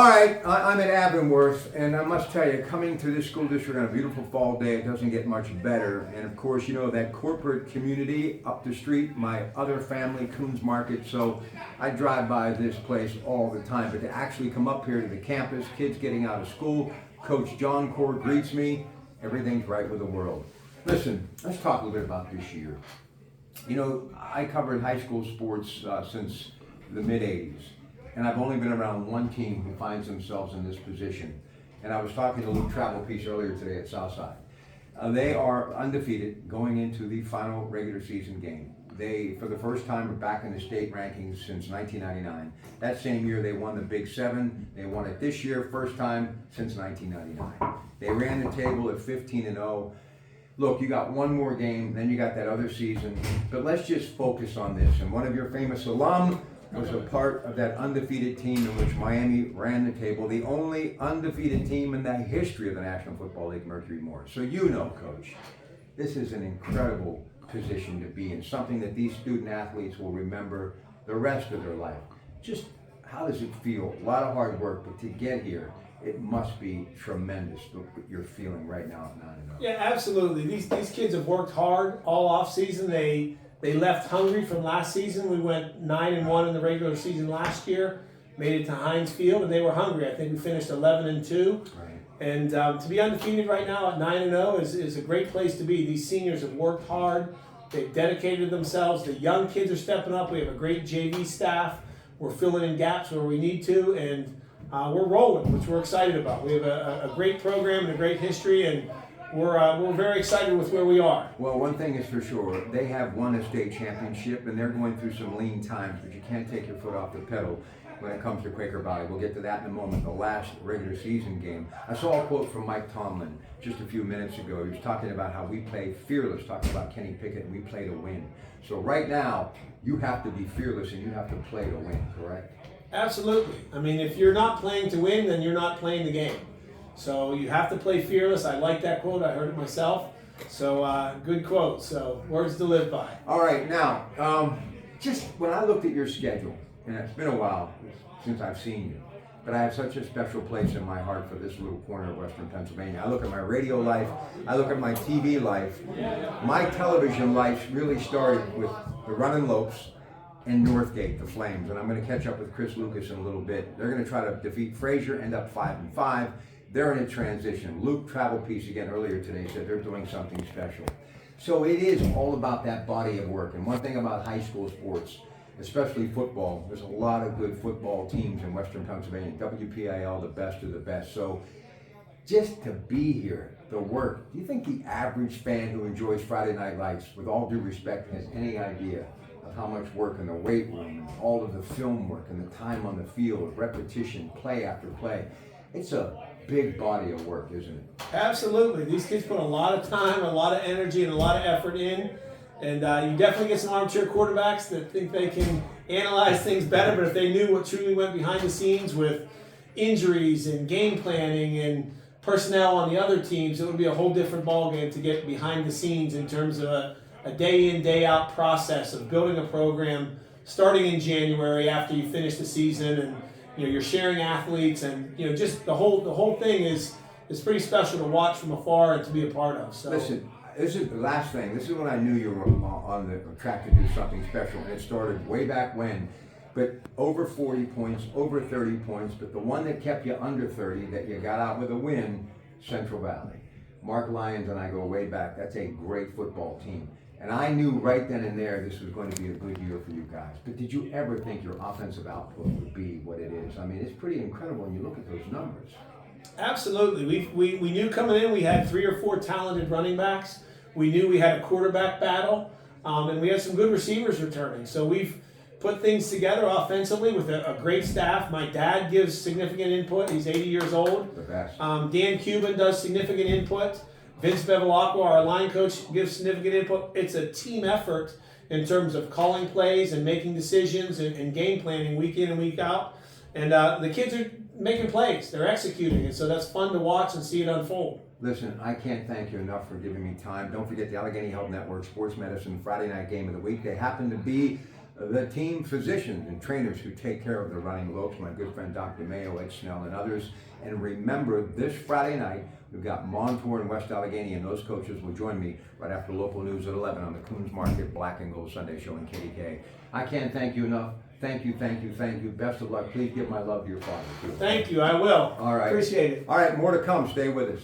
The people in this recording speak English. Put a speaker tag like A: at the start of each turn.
A: All right, I'm at Avonworth, and I must tell you, coming to this school district on a beautiful fall day, it doesn't get much better. And of course, you know, that corporate community up the street, my other family, Coons Market, so I drive by this place all the time. But to actually come up here to the campus, kids getting out of school, Coach Joncur greets me, everything's right with the world. Listen, let's talk a little bit about this year. You know, I covered high school sports since the mid-'80s. And I've only been around one team who finds themselves in this position. And I was talking to Luke Travelpiece earlier today at Southside. They are undefeated going into the final regular season game. They, for the first time, are back in the state rankings since 1999. That same year, they won the Big Seven. They won it this year, first time since 1999. They ran the table at 15-0. Look, you got one more game, then you got that other season. But let's just focus on this. And one of your famous alum was a part of that undefeated team in which Miami ran the table, the only undefeated team in the history of the National Football League, Mercury Morris. So you know, Coach, this is an incredible position to be in, something that these student athletes will remember the rest of their life. Just how does it feel? A lot of hard work, but to get here, it must be tremendous what you're feeling right now at 9-0.
B: Yeah, absolutely. These kids have worked hard all off season. They left hungry from last season. We went 9-1 in the regular season last year, made it to Heinz Field, and they were hungry. I think we finished 11-2.
A: Right.
B: And to be undefeated right now at 9-0 is a great place to be. These seniors have worked hard. They've dedicated themselves. The young kids are stepping up. We have a great JV staff. We're filling in gaps where we need to, and we're rolling, which we're excited about. We have a great program and a great history, and we're very excited with where we are.
A: Well, one thing is for sure, they have won a state championship, and they're going through some lean times, but you can't take your foot off the pedal when it comes to Quaker Valley. We'll get to that in a moment, the last regular season game. I saw a quote from Mike Tomlin just a few minutes ago. He was talking about how we play fearless, talking about Kenny Pickett, and we play to win. So right now, you have to be fearless and you have to play to win, correct?
B: Absolutely. I mean, if you're not playing to win, then you're not playing the game. So you have to play fearless. I like that quote. I heard it myself. So good quote. So words to live by.
A: All right, now, just when I looked at your schedule, and it's been a while since I've seen you, but I have such a special place in my heart for this little corner of Western Pennsylvania. I look at my radio life, I look at my TV life. My television life really started with the Runnin' Lopes and Northgate, the Flames, and I'm going to catch up with Chris Lucas in a little bit. They're going to try to defeat Frazier, end up 5-5. They're in a transition. Luke Travelpiece again earlier today said they're doing something special. So it is all about that body of work. And one thing about high school sports, especially football, there's a lot of good football teams in Western Pennsylvania. WPIL, the best of the best. So just to be here, the work. Do you think the average fan who enjoys Friday Night Lights, with all due respect, has any idea of how much work in the weight room and all of the film work and the time on the field, repetition, play after play? It's a big body of work, isn't it?
B: Absolutely. These kids put a lot of time, a lot of energy, and a lot of effort in. And you definitely get some armchair quarterbacks that think they can analyze things better, but if they knew what truly went behind the scenes with injuries and game planning and personnel on the other teams, it would be a whole different ballgame to get behind the scenes in terms of a day in, day out process of building a program starting in January after you finish the season, and you're sharing athletes, and just the whole thing is pretty special to watch from afar and to be a part of. So
A: listen, this is the last thing. This is when I knew you were on the track to do something special, and it started way back when. But over 40 points, over 30 points, but the one that kept you under 30, that you got out with a win, Central Valley. Mark Lyons and I go way back. That's a great football team. And I knew right then and there this was going to be a good year for you guys. But did you ever think your offensive output would be what it is? I mean, it's pretty incredible when you look at those numbers.
B: Absolutely. We knew coming in we had 3 or 4 talented running backs. We knew we had a quarterback battle, and we had some good receivers returning. So we've put things together offensively with a great staff. My dad gives significant input. He's 80 years old.
A: The best.
B: Dan Cuban does significant input. Vince Bevilacqua, our line coach, gives significant input. It's a team effort in terms of calling plays and making decisions and game planning week in and week out. And the kids are making plays. They're executing. And so that's fun to watch and see it unfold.
A: Listen, I can't thank you enough for giving me time. Don't forget the Allegheny Health Network Sports Medicine Friday Night Game of the Week. They happen to be the team physicians and trainers who take care of the running lopes, my good friend Dr. Mayo, Ed Snell, and others. And remember, this Friday night, we've got Montour and West Allegheny, and those coaches will join me right after local news at 11 on the Coons Market Black and Gold Sunday Show in KDK. I can't thank you enough. Thank you, thank you, thank you. Best of luck. Please give my love to your father, too.
B: Thank you. I will.
A: All right.
B: Appreciate it.
A: All right, more to come. Stay with us.